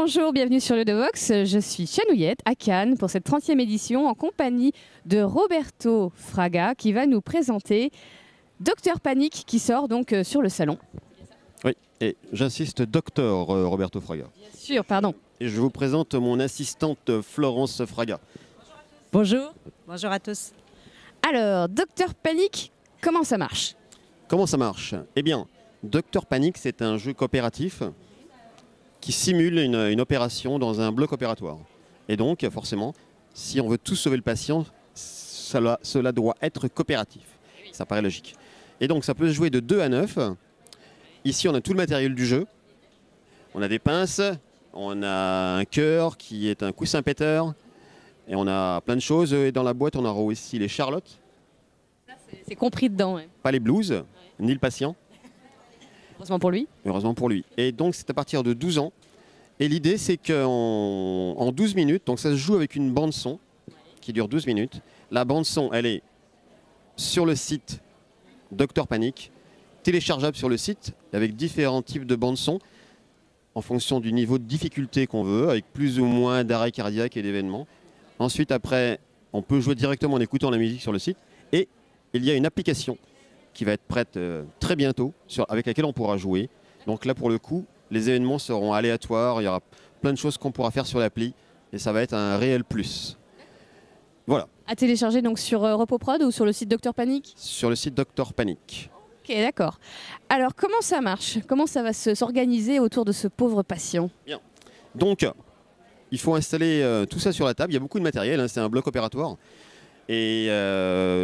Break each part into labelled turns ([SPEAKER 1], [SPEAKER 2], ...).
[SPEAKER 1] Bonjour, bienvenue sur le Devox. Je suis Chanouillette à Cannes pour cette 30e édition en compagnie de Roberto Fraga qui va nous présenter Docteur Panic qui sort donc sur le salon.
[SPEAKER 2] Oui, et j'insiste, docteur Roberto Fraga.
[SPEAKER 1] Bien sûr, pardon.
[SPEAKER 2] Et je vous présente mon assistante Florence Fraga.
[SPEAKER 1] Bonjour.
[SPEAKER 3] Bonjour à tous.
[SPEAKER 1] Alors, Docteur Panic, comment ça marche?
[SPEAKER 2] Comment ça marche? Eh bien, Docteur Panic, c'est un jeu coopératif qui simule une opération dans un bloc opératoire. Et donc, forcément, si on veut tous sauver le patient, cela doit être coopératif. Ça paraît logique. Et donc, ça peut se jouer de 2 à 9. Ici, on a tout le matériel du jeu. On a des pinces, on a un cœur qui est un coussin péteur, et on a plein de choses. Et dans la boîte, on aura aussi les charlottes.
[SPEAKER 1] C'est compris dedans. Ouais.
[SPEAKER 2] Pas les blues, ni le patient.
[SPEAKER 1] Heureusement pour lui.
[SPEAKER 2] Heureusement pour lui. Et donc, c'est à partir de 12 ans. Et l'idée, c'est qu'en 12 minutes, donc ça se joue avec une bande-son qui dure 12 minutes. La bande-son, elle est sur le site Docteur Panic, téléchargeable sur le site, avec différents types de bandes-son, en fonction du niveau de difficulté qu'on veut, avec plus ou moins d'arrêt cardiaque et d'événements. Ensuite, après, on peut jouer directement en écoutant la musique sur le site. Et il y a une application qui va être prête très bientôt, avec laquelle on pourra jouer. Donc là, pour le coup, les événements seront aléatoires, il y aura plein de choses qu'on pourra faire sur l'appli, et ça va être un réel plus. Voilà.
[SPEAKER 1] À télécharger donc sur RepoProd ou sur le site Docteur Panic?
[SPEAKER 2] Sur le site Docteur Panic.
[SPEAKER 1] Ok, d'accord. Alors, comment ça marche? Comment ça va s'organiser autour de ce pauvre patient?
[SPEAKER 2] Bien. Donc, il faut installer tout ça sur la table. Il y a beaucoup de matériel, hein, c'est un bloc opératoire. Et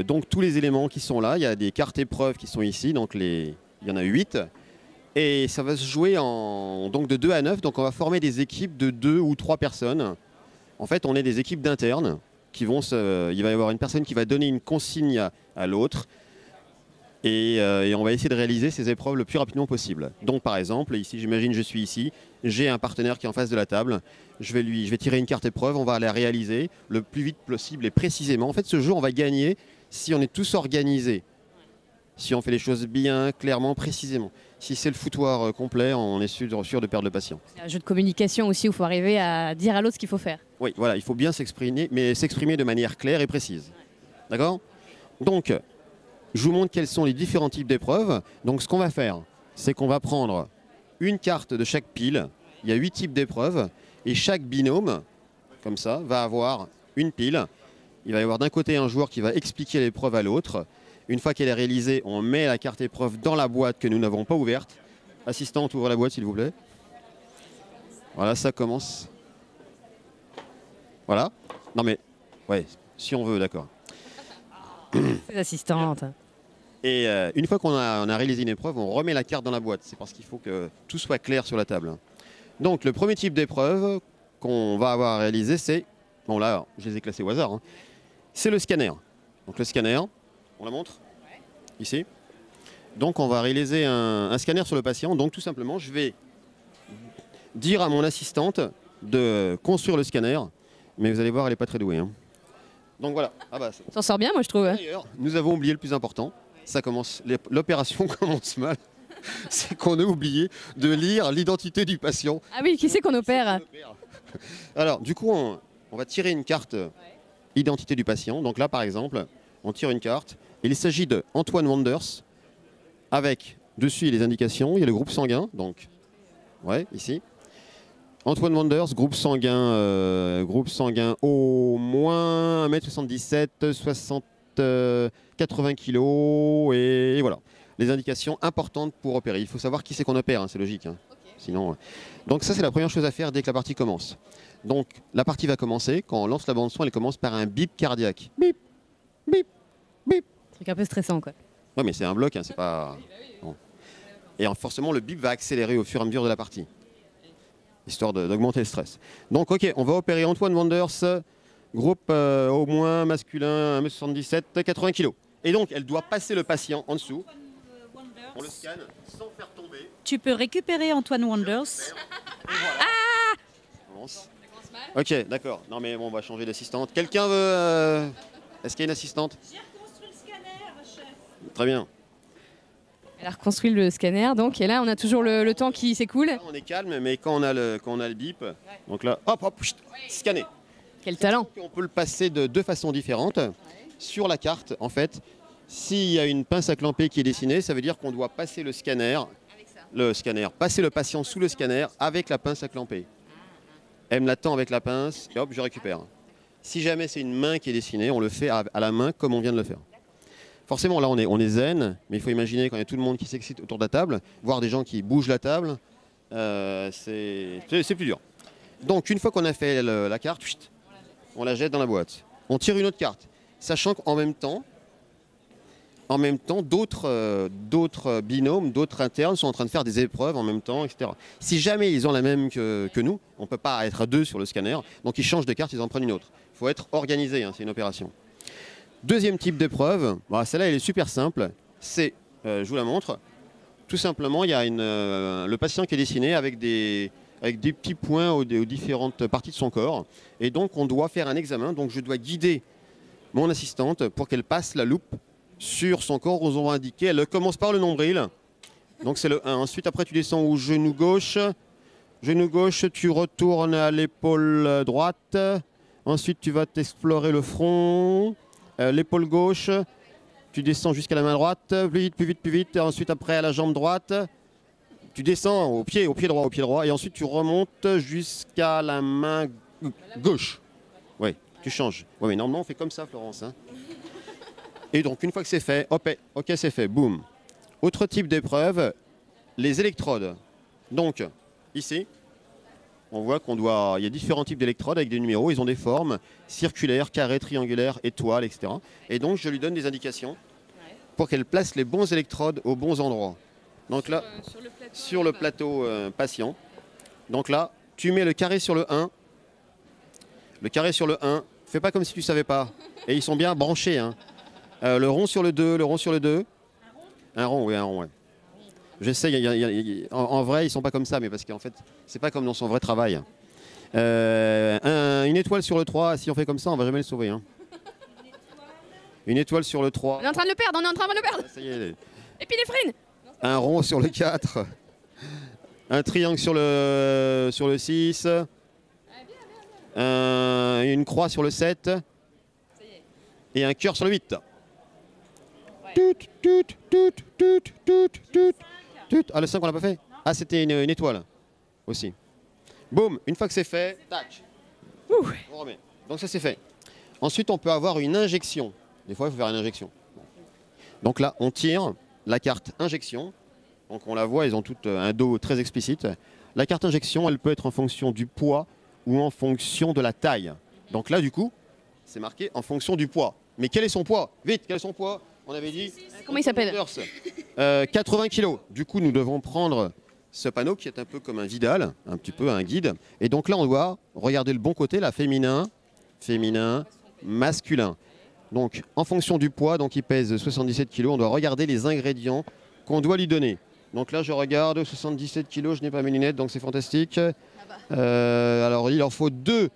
[SPEAKER 2] donc tous les éléments qui sont là, il y a des cartes épreuves qui sont ici, donc il y en a 8. Et ça va se jouer donc de 2 à 9, donc on va former des équipes de 2 ou 3 personnes. En fait, on est des équipes d'internes qui vont il va y avoir une personne qui va donner une consigne à l'autre. Et on va essayer de réaliser ces épreuves le plus rapidement possible. Donc par exemple, ici j'imagine je suis ici, j'ai un partenaire qui est en face de la table, je vais tirer une carte épreuve, on va la réaliser le plus vite possible et précisément. En fait ce jeu on va gagner si on est tous organisés, si on fait les choses bien, clairement, précisément. Si c'est le foutoir complet, on est sûr de perdre le patient.
[SPEAKER 1] C'est un jeu de communication aussi où il faut arriver à dire à l'autre ce qu'il faut faire.
[SPEAKER 2] Oui, voilà, il faut bien s'exprimer, mais s'exprimer de manière claire et précise. D'accord? Donc, je vous montre quels sont les différents types d'épreuves. Donc ce qu'on va faire, c'est qu'on va prendre une carte de chaque pile. Il y a 8 types d'épreuves. Et chaque binôme, comme ça, va avoir une pile. Il va y avoir d'un côté un joueur qui va expliquer l'épreuve à l'autre. Une fois qu'elle est réalisée, on met la carte épreuve dans la boîte que nous n'avons pas ouverte. Assistante, ouvre la boîte s'il vous plaît. Voilà, ça commence. Voilà. Non mais, ouais, si on veut, d'accord.
[SPEAKER 1] C'est assistante.
[SPEAKER 2] Et une fois qu'on a réalisé une épreuve, on remet la carte dans la boîte. C'est parce qu'il faut que tout soit clair sur la table. Donc le premier type d'épreuve qu'on va avoir réalisé, c'est... Bon là, je les ai classés au hasard. Hein, c'est le scanner. Donc le scanner, on la montre ici. Donc on va réaliser un scanner sur le patient. Donc tout simplement, je vais dire à mon assistante de construire le scanner. Mais vous allez voir, elle n'est pas très douée. Hein. Donc voilà. Ah bah,
[SPEAKER 1] s'en sort bien, moi je trouve.
[SPEAKER 2] D'ailleurs, nous avons oublié le plus important. Ça commence, l'opération commence mal. C'est qu'on a oublié de lire l'identité du patient.
[SPEAKER 1] Ah oui, qui c'est qu'on opère?
[SPEAKER 2] Alors, du coup, on va tirer une carte identité du patient. Donc là, par exemple, on tire une carte. Il s'agit de Antoine Wanders, avec dessus les indications. Il y a le groupe sanguin, donc, ouais, ici. Antoine Wanders, groupe sanguin au moins 1m77, 80 kg, et voilà. Les indications importantes pour opérer. Il faut savoir qui c'est qu'on opère, hein, c'est logique. Hein. Okay. Sinon, donc ça, c'est la première chose à faire dès que la partie commence. Donc la partie va commencer. Quand on lance la bande-son, elle commence par un bip cardiaque. Bip, bip, bip.
[SPEAKER 1] Truc un peu stressant, quoi.
[SPEAKER 2] Oui, mais c'est un bloc, hein, c'est pas... Bon. Et forcément, le bip va accélérer au fur et à mesure de la partie, histoire d'augmenter le stress. Donc, ok, on va opérer Antoine Wanders, groupe au moins masculin, 1m77, 80 kg. Et donc, elle doit passer le patient en dessous. On le scanne sans faire tomber.
[SPEAKER 3] Tu peux récupérer Antoine Wanders.
[SPEAKER 2] Voilà. Ok, d'accord. Non mais bon, on va changer d'assistante. Quelqu'un veut... Est-ce qu'il y a une assistante?
[SPEAKER 3] J'ai reconstruit le scanner, chef.
[SPEAKER 2] Très bien.
[SPEAKER 1] Elle a reconstruit le scanner, donc, et là, on a toujours le temps qui s'écoule.
[SPEAKER 2] Là, on est calme, mais quand on a le bip, donc là, hop, hop, chut, scanner.
[SPEAKER 1] Quel talent!
[SPEAKER 2] On peut le passer de deux façons différentes. Sur la carte, en fait, s'il y a une pince à clamper qui est dessinée, ça veut dire qu'on doit passer le scanner, passer le patient sous le scanner avec la pince à clamper. Elle me l'attend avec la pince, et hop, je récupère. Si jamais c'est une main qui est dessinée, on le fait à la main comme on vient de le faire. Forcément, là, on est zen, mais il faut imaginer quand il y a tout le monde qui s'excite autour de la table, voir des gens qui bougent la table, c'est plus dur. Donc, une fois qu'on a fait la carte, chut, on la jette dans la boîte. On tire une autre carte, sachant qu'en même temps, d'autres binômes, d'autres internes sont en train de faire des épreuves en même temps, etc. Si jamais ils ont la même que nous, on ne peut pas être à deux sur le scanner, donc ils changent de carte, ils en prennent une autre. Il faut être organisé, c'est une opération. Deuxième type d'épreuve, celle-là elle est super simple, c'est, je vous la montre, tout simplement il y a le patient qui est dessiné avec des petits points aux différentes parties de son corps, et donc on doit faire un examen, donc je dois guider mon assistante pour qu'elle passe la loupe sur son corps, aux endroits indiqués. Elle commence par le nombril, donc c'est le 1. Ensuite, après, tu descends au genou gauche. Genou gauche, tu retournes à l'épaule droite. Ensuite, tu vas t'explorer le front, l'épaule gauche. Tu descends jusqu'à la main droite, plus vite, plus vite, plus vite. Et ensuite, après, à la jambe droite. Tu descends au pied droit. Et ensuite, tu remontes jusqu'à la main gauche. Oui, tu changes. Oui, mais normalement, on fait comme ça, Florence. Hein. Et donc, une fois que c'est fait, ok, c'est fait, boum. Autre type d'épreuve, les électrodes. Donc, ici, on voit qu'il y a différents types d'électrodes avec des numéros. Ils ont des formes circulaires, carrées, triangulaires, étoiles, etc. Et donc, je lui donne des indications pour qu'elle place les bons électrodes aux bons endroits. Donc là, sur le plateau patient. Donc là, tu mets le carré sur le 1. Le carré sur le 1. Fais pas comme si tu ne savais pas. Et ils sont bien branchés, hein. Le rond sur le 2, le rond sur le 2. Un rond, oui, un rond, ouais. J'essaie, en vrai, ils sont pas comme ça, mais parce qu'en fait, c'est pas comme dans son vrai travail. Une étoile sur le 3, si on fait comme ça, on va jamais le sauver. Hein. Une étoile sur le 3.
[SPEAKER 1] On est en train de le perdre,
[SPEAKER 2] Ça y est.
[SPEAKER 1] Épinéphrine.
[SPEAKER 2] Un rond sur le 4. Un triangle sur le 6. Une croix sur le 7. Et un cœur sur le 8. Ah, le 5 on l'a pas fait? Ah, c'était une étoile aussi. Boum, une fois que c'est fait, tac. On remet. Donc ça c'est fait. Ensuite on peut avoir une injection. Des fois il faut faire une injection. Donc là on tire la carte injection. Donc on la voit, ils ont toutes un dos très explicite. La carte injection elle peut être en fonction du poids ou en fonction de la taille. Donc là du coup c'est marqué en fonction du poids. Mais quel est son poids? Vite, quel est son poids? On avait dit...
[SPEAKER 1] Comment il s'appelle?
[SPEAKER 2] 80 kg. Du coup, nous devons prendre ce panneau qui est un peu comme un Vidal, un petit peu un guide. Et donc là, on doit regarder le bon côté, là, féminin, masculin. Donc, en fonction du poids, donc il pèse 77 kg, on doit regarder les ingrédients qu'on doit lui donner. Donc là, je regarde 77 kg, je n'ai pas mes lunettes, donc c'est fantastique. Alors, il en faut 2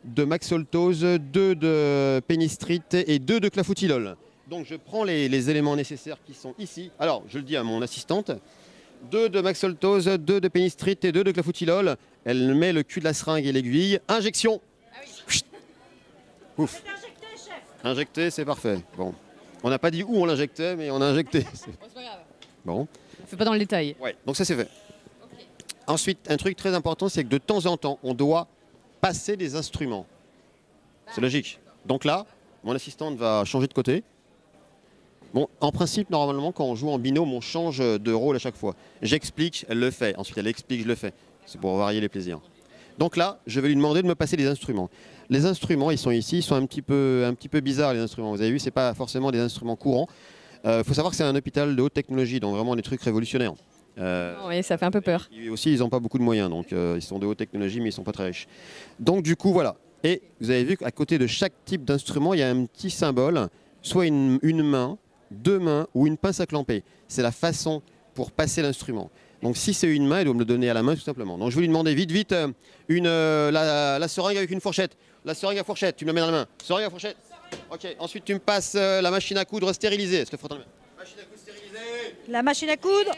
[SPEAKER 2] de maxoltose, 2 de pénistrite et 2 de clafoutilol. Donc je prends les éléments nécessaires qui sont ici. Alors je le dis à mon assistante. 2 de maxoltose, 2 de pénistrite et 2 de clafoutilol. Elle met le cul de la seringue et l'aiguille. Injection. Ah oui. Ouf. Injecté, c'est parfait. Bon. On n'a pas dit où on l'injectait, mais on a injecté.
[SPEAKER 1] C'est pas grave.
[SPEAKER 2] Bon.
[SPEAKER 1] On fait pas dans le détail.
[SPEAKER 2] Ouais. Donc ça c'est fait. Okay. Ensuite, un truc très important, c'est que de temps en temps, on doit passer des instruments. C'est logique. Donc là, mon assistante va changer de côté. Bon, en principe, normalement, quand on joue en binôme, on change de rôle à chaque fois. J'explique, elle le fait. Ensuite, elle explique, je le fais. C'est pour varier les plaisirs. Donc là, je vais lui demander de me passer des instruments. Les instruments, ils sont ici, ils sont un petit peu bizarres, les instruments. Vous avez vu, ce n'est pas forcément des instruments courants. Faut savoir que c'est un hôpital de haute technologie, donc vraiment des trucs révolutionnaires.
[SPEAKER 1] Oui, ça fait un peu peur.
[SPEAKER 2] Et aussi, ils n'ont pas beaucoup de moyens, donc ils sont de haute technologie, mais ils ne sont pas très riches. Donc du coup, voilà. Et vous avez vu qu'à côté de chaque type d'instrument, il y a un petit symbole, soit une main, 2 mains ou une pince à clamper. C'est la façon pour passer l'instrument. Donc si c'est une main, elle doit me le donner à la main tout simplement. Donc je vais lui demander vite la seringue avec une fourchette. La seringue à fourchette, tu me la mets dans la main. Seringue à fourchette. Ok, ensuite tu me passes la machine à coudre stérilisée. Est-ce que faut dans la main? Machine à coudre stérilisée.
[SPEAKER 3] La machine à coudre.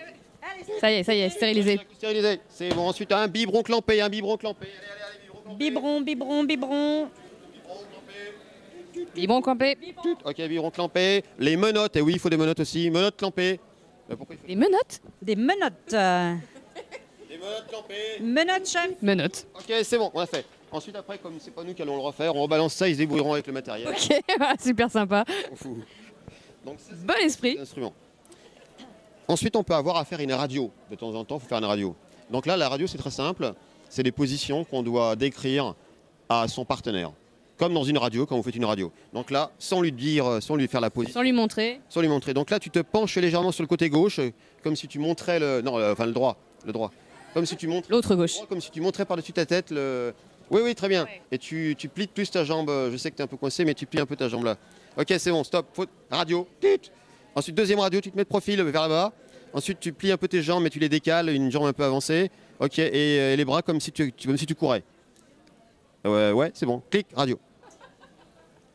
[SPEAKER 1] Ça y est, stérilisé.
[SPEAKER 2] Stérilisé. C'est bon. Ensuite, un biberon clampé, un biberon clampé. Allez, biberon clampé.
[SPEAKER 3] Biberon, biberon, biberon.
[SPEAKER 1] Biberon campé.
[SPEAKER 2] Ok, biberon clampé. Les menottes, et oui, il faut des menottes aussi. Menottes clampées. Pourquoi il faut
[SPEAKER 1] Des menottes.
[SPEAKER 3] Des menottes.
[SPEAKER 2] des menottes clampées?
[SPEAKER 3] Menottes, chef.
[SPEAKER 1] Menottes.
[SPEAKER 2] Ok, c'est bon, on a fait. Ensuite, après, comme c'est pas nous qui allons le refaire, on rebalance ça, ils se débrouilleront avec le matériel.
[SPEAKER 1] Ok, super sympa.
[SPEAKER 2] On fout. Donc, ça, c'est
[SPEAKER 1] Bon esprit.
[SPEAKER 2] l'instrument. Ensuite, on peut avoir à faire une radio. De temps en temps, il faut faire une radio. Donc là, la radio, c'est très simple. C'est des positions qu'on doit décrire à son partenaire. Comme dans une radio, quand vous faites une radio. Donc là, sans lui dire, sans lui faire la position,
[SPEAKER 1] Sans lui montrer.
[SPEAKER 2] sans lui montrer. Donc là, tu te penches légèrement sur le côté gauche, comme si tu montrais le... Non, enfin le droit. Le droit. Comme si tu montrais...
[SPEAKER 1] L'autre gauche.
[SPEAKER 2] Comme si tu montrais par-dessus ta tête le... Oui, oui, très bien.
[SPEAKER 1] Ouais.
[SPEAKER 2] Et tu plies plus ta jambe. Je sais que tu es un peu coincé, mais tu plies un peu ta jambe là. Ok, c'est bon, stop. Radio. Tut. Ensuite, deuxième radio, tu te mets de profil vers là-bas. Ensuite, tu plies un peu tes jambes, mais tu les décales, une jambe un peu avancée. Ok, et les bras comme si tu courais. Ouais, c'est bon. Clic, radio.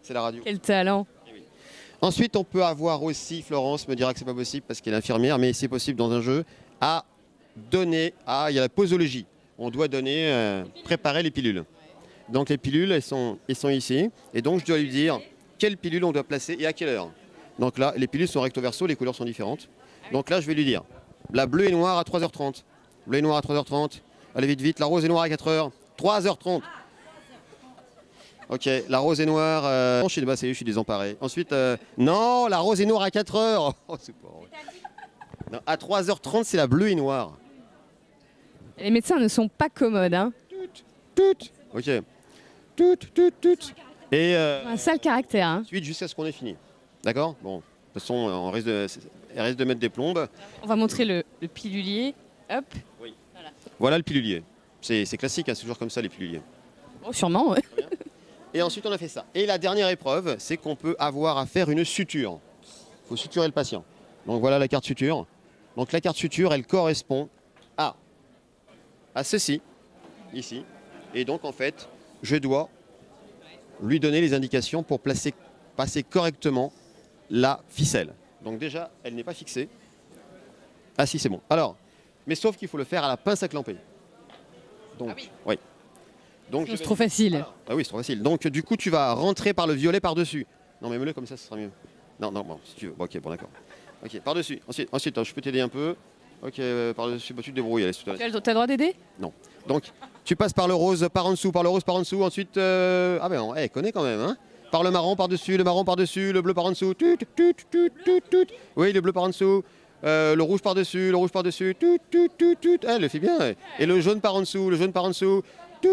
[SPEAKER 2] C'est la radio.
[SPEAKER 1] Quel talent.
[SPEAKER 2] Ensuite, on peut avoir aussi, Florence me dira que c'est pas possible parce qu'elle est infirmière, mais c'est possible dans un jeu, à donner, il y a la posologie. On doit donner, préparer les pilules. Donc les pilules, elles sont ici. Et donc je dois lui dire quelle pilule on doit placer et à quelle heure. Donc là, les pilules sont recto verso, les couleurs sont différentes. Donc là, je vais lui dire, la bleue et noire à 3h30. Bleu et noir à 3h30. Allez vite, vite. La rose et noire à 4h. 3h30. Ok, la rose et noire. Non, je suis désemparé. Ensuite, non, la rose et noire à 4h. Oh, c'est pas vrai. Non, à 3h30, c'est la bleue et noire.
[SPEAKER 1] Les médecins ne sont pas commodes, hein.
[SPEAKER 2] Tout. Ok. Tout. Et
[SPEAKER 1] Un sale caractère, hein.
[SPEAKER 2] ensuite, jusqu'à ce qu'on ait fini. D'accord? Bon, de toute façon, elle risque de mettre des plombes.
[SPEAKER 1] On va montrer le pilulier. Hop.
[SPEAKER 2] Voilà le pilulier. C'est classique, hein, c'est toujours comme ça les piluliers.
[SPEAKER 1] Oh, sûrement, ouais.
[SPEAKER 2] Et ensuite, on a fait ça. Et la dernière épreuve, c'est qu'on peut avoir à faire une suture. Il faut suturer le patient. Donc voilà la carte suture. Donc la carte suture, elle correspond à ceci, ici. Et donc en fait, je dois lui donner les indications pour passer correctement la ficelle. Donc déjà, elle n'est pas fixée. Ah si, c'est bon. Alors, mais sauf qu'il faut le faire à la pince à clamper. Donc, oui. Donc,
[SPEAKER 1] C'est trop facile.
[SPEAKER 2] Ah oui, c'est trop facile. Donc du coup, tu vas rentrer par le violet par-dessus. Non, mais mets-le comme ça, ce sera mieux. Non, bon, si tu veux. Bon, ok, bon, d'accord. Ok, par-dessus. Ensuite, je peux t'aider un peu. Ok, par-dessus, tu te débrouilles. Allez,
[SPEAKER 1] Tu as le droit d'aider?
[SPEAKER 2] non. Donc, tu passes par le rose par en dessous, ensuite... Ah ben non, connais quand même, hein. Par le marron par-dessus, le bleu par en dessous. Tut. Oui, le bleu par en dessous. Le rouge par-dessus, Tut. Elle le fait bien. Et le jaune par en dessous, Tut.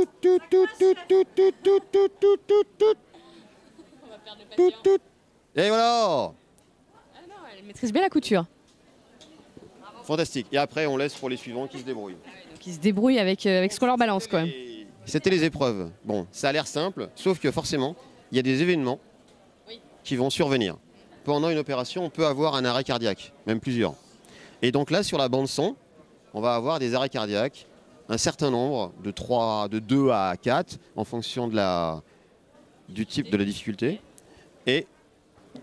[SPEAKER 2] Et voilà.
[SPEAKER 1] Elle maîtrise bien la couture.
[SPEAKER 2] Fantastique. Et après, on laisse pour les suivants qui se débrouillent.
[SPEAKER 1] Donc ils se débrouillent avec ce qu'on leur balance, quoi.
[SPEAKER 2] C'était les épreuves. Bon, ça a l'air simple, sauf que forcément, il y a des événements qui vont survenir. Pendant une opération, on peut avoir un arrêt cardiaque, même plusieurs. Et donc là, sur la bande son, on va avoir des arrêts cardiaques, un certain nombre, de 2 à 4, en fonction du type de la difficulté. Et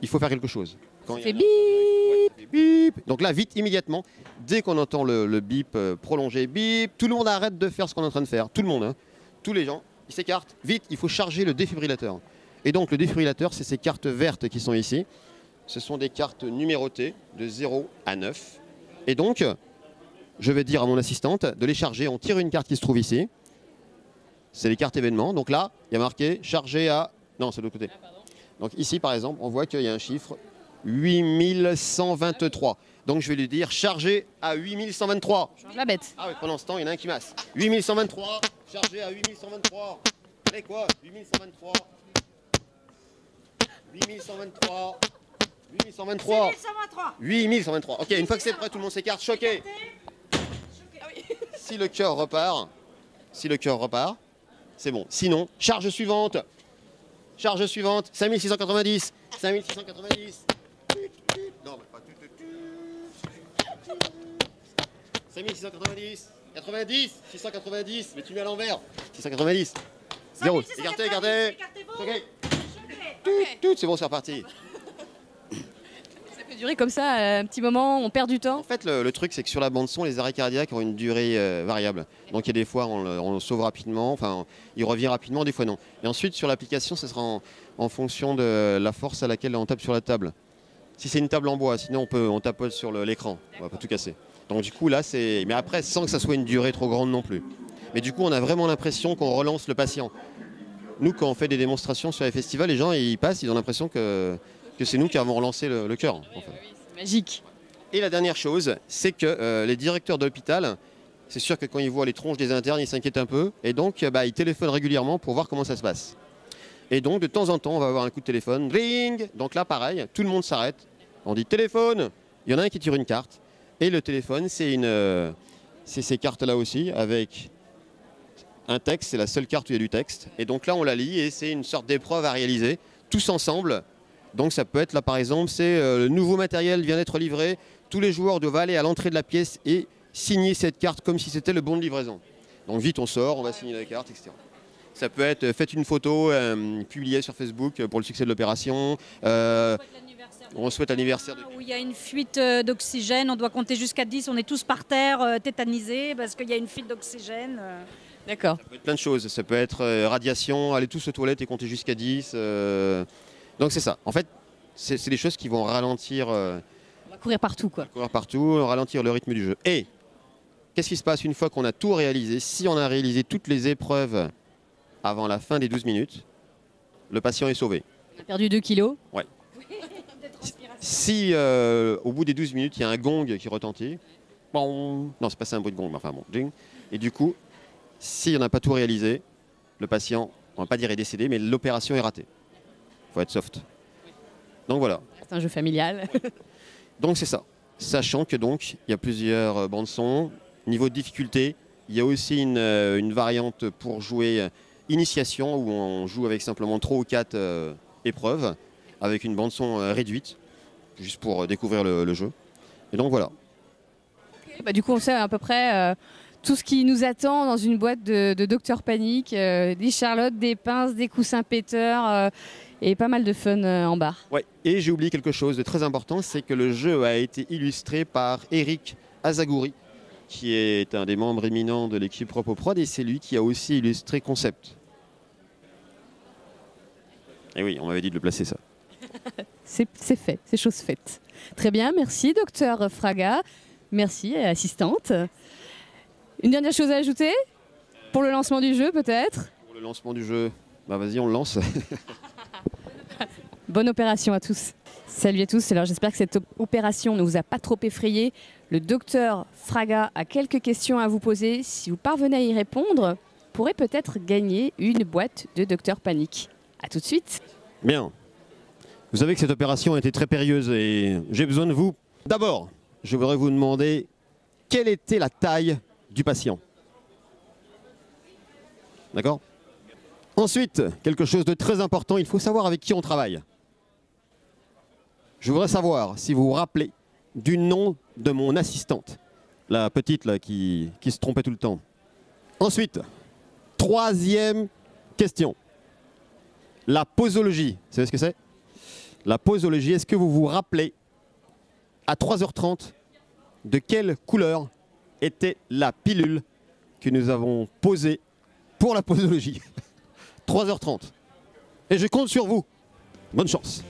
[SPEAKER 2] il faut faire quelque chose. Quand il y a
[SPEAKER 1] C'est bip.
[SPEAKER 2] bip. Donc là, vite, immédiatement, dès qu'on entend le bip prolongé, bip, tout le monde arrête de faire ce qu'on est en train de faire. Tout le monde, hein. Tous les gens, ils s'écartent. Vite, il faut charger le défibrillateur. Et donc le défibrillateur, c'est ces cartes vertes qui sont ici. Ce sont des cartes numérotées de 0 à 9. Et donc, je vais dire à mon assistante de les charger. On tire une carte qui se trouve ici. C'est les cartes événements. Donc là, il y a marqué chargé à... Non, c'est de l'autre côté. Donc ici, par exemple, on voit qu'il y a un chiffre 8123. Donc je vais lui dire chargé à 8123.
[SPEAKER 1] Change la bête.
[SPEAKER 2] Ah oui, pendant ce temps, il y en a un qui masse. 8123, chargé à 8123. Allez quoi 8123. 8123. 8123. 8123. Ok, une fois que c'est prêt, tout le monde s'écarte. Choqué. Si le cœur repart, c'est bon. Sinon, charge suivante. 5690. 5690. Non, mais pas tout. 5690. 90. 690. Mais tu mets à l'envers. 690. 0. Écartez. Ok. C'est bon, c'est reparti.
[SPEAKER 1] durer comme ça, un petit moment, on perd du temps.
[SPEAKER 2] En fait, le truc, c'est que sur la bande-son, les arrêts cardiaques ont une durée variable. Donc il y a des fois, on le sauve rapidement, enfin, il revient rapidement, des fois non. Et ensuite, sur l'application, ça sera en fonction de la force à laquelle on tape sur la table. Si c'est une table en bois, sinon on tapote sur l'écran, on va pas tout casser. Donc du coup, là, c'est... Mais après, sans que ça soit une durée trop grande non plus. Mais du coup, on a vraiment l'impression qu'on relance le patient. Nous, quand on fait des démonstrations sur les festivals, les gens, ils passent, ils ont l'impression que c'est nous qui avons relancé le cœur. En fait.
[SPEAKER 1] C'est magique.
[SPEAKER 2] Et la dernière chose, c'est que les directeurs d'hôpital, c'est sûr que quand ils voient les tronches des internes, ils s'inquiètent un peu. Et donc, ils téléphonent régulièrement pour voir comment ça se passe. Et donc, de temps en temps, on va avoir un coup de téléphone. Ring. Donc là, pareil, tout le monde s'arrête. On dit téléphone. Il y en a un qui tire une carte. Et le téléphone, c'est ces cartes-là aussi, avec un texte. C'est la seule carte où il y a du texte. Et donc là, on la lit et c'est une sorte d'épreuve à réaliser, tous ensemble. Donc ça peut être là par exemple, c'est le nouveau matériel vient d'être livré, tous les joueurs doivent aller à l'entrée de la pièce et signer cette carte comme si c'était le bon de livraison. Donc vite on sort, on va signer la carte, etc. Ça peut être faites une photo, publiée sur Facebook pour le succès de l'opération. On souhaite l'anniversaire de...
[SPEAKER 3] Où il y a une fuite d'oxygène, on doit compter jusqu'à 10, on est tous par terre tétanisés parce qu'il y a une fuite d'oxygène.
[SPEAKER 1] D'accord.
[SPEAKER 2] Ça peut être plein de choses, ça peut être radiation, aller tous aux toilettes et compter jusqu'à 10. Donc c'est ça. En fait, c'est des choses qui vont ralentir,
[SPEAKER 1] On va courir partout, quoi.
[SPEAKER 2] ralentir le rythme du jeu. Et qu'est-ce qui se passe une fois qu'on a tout réalisé? Si on a réalisé toutes les épreuves avant la fin des 12 minutes, le patient est sauvé.
[SPEAKER 1] On a perdu 2 kilos.
[SPEAKER 2] Ouais. Si au bout des 12 minutes, il y a un gong qui retentit, bon, non, c'est pas ça un bruit de gong, mais enfin bon, ding. Et du coup, si on n'a pas tout réalisé, le patient, on va pas dire est décédé, mais l'opération est ratée. Il faut être soft. Donc voilà.
[SPEAKER 1] C'est un jeu familial.
[SPEAKER 2] Donc c'est ça. Sachant que donc il y a plusieurs bandes son. Niveau de difficulté, il y a aussi une variante pour jouer initiation où on joue avec simplement 3 ou 4 épreuves avec une bande son réduite, juste pour découvrir le jeu. Et donc voilà.
[SPEAKER 1] Bah, du coup, on sait à peu près tout ce qui nous attend dans une boîte de Dr Panic, des charlottes, des pinces, des coussins péteurs et pas mal de fun en bar.
[SPEAKER 2] Ouais. Et j'ai oublié quelque chose de très important, c'est que le jeu a été illustré par Eric Azagouri, qui est un des membres éminents de l'équipe Ropoprod, et c'est lui qui a aussi illustré Concept. Et oui, on m'avait dit de le placer ça.
[SPEAKER 1] C'est fait, c'est chose faite. Très bien, merci docteur Fraga. Merci, assistante. Une dernière chose à ajouter pour le lancement du jeu, peut-être?
[SPEAKER 2] Pour le lancement du jeu, bah vas-y, on le lance.
[SPEAKER 1] Bonne opération à tous. Salut à tous. Alors j'espère que cette opération ne vous a pas trop effrayé. Le docteur Fraga a quelques questions à vous poser. Si vous parvenez à y répondre, vous pourrez peut-être gagner une boîte de Dr Panic. A tout de suite.
[SPEAKER 2] Bien. Vous savez que cette opération a été très périlleuse et j'ai besoin de vous. D'abord, je voudrais vous demander quelle était la taille du patient. D'accord? Ensuite, quelque chose de très important, il faut savoir avec qui on travaille. Je voudrais savoir si vous vous rappelez du nom de mon assistante, la petite là qui se trompait tout le temps. Ensuite, troisième question. La posologie, vous savez ce que c'est? La posologie, est-ce que vous vous rappelez à 3h30 de quelle couleur était la pilule que nous avons posée pour la posologie? 3h30. Et je compte sur vous. Bonne chance.